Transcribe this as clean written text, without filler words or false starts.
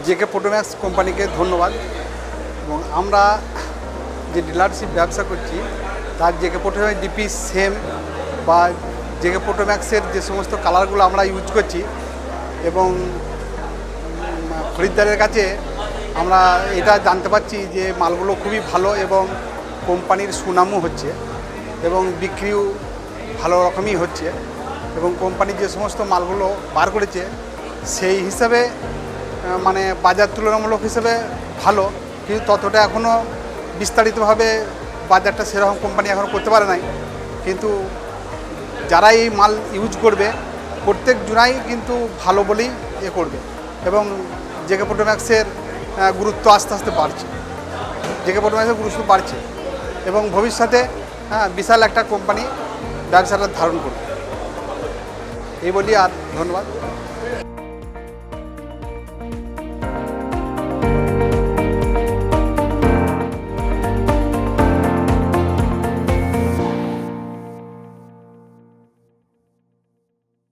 JK প্রোটোম্যাক্স কোম্পানিকে ধন্যবাদ। এবং আমরা যে ডিলারশিপ ব্যবসা করছি তার জেকে প্রোটোম্যাক্স ডিপি সেম বা জেকে প্রোটোম্যাক্সের যে সমস্ত কালারগুলো আমরা ইউজ করছি এবং খরিদ্দারের কাছে আমরা এটা জানতে পারছি যে মালগুলো খুবই ভালো এবং কোম্পানির সুনামও হচ্ছে এবং বিক্রিও ভালো রকমই হচ্ছে এবং কোম্পানি যে সমস্ত মালগুলো বার করেছে সেই হিসাবে মানে বাজার তুলনামূলক হিসেবে ভালো, কিন্তু ততটা এখনও বিস্তারিতভাবে বাজারটা সেরকম কোম্পানি এখনও করতে পারে নাই। কিন্তু যারা এই মাল ইউজ করবে প্রত্যেক জনাই কিন্তু ভালো বলেই করবে এবং জেকে প্রোটোম্যাক্সের গুরুত্ব আস্তে আস্তে বাড়ছে, জেকে প্রোটোম্যাক্সের গুরুত্ব বাড়ছে এবং ভবিষ্যতে বিশাল একটা কোম্পানি ব্যবসাটা ধারণ করবে এই বলি। আর ধন্যবাদ।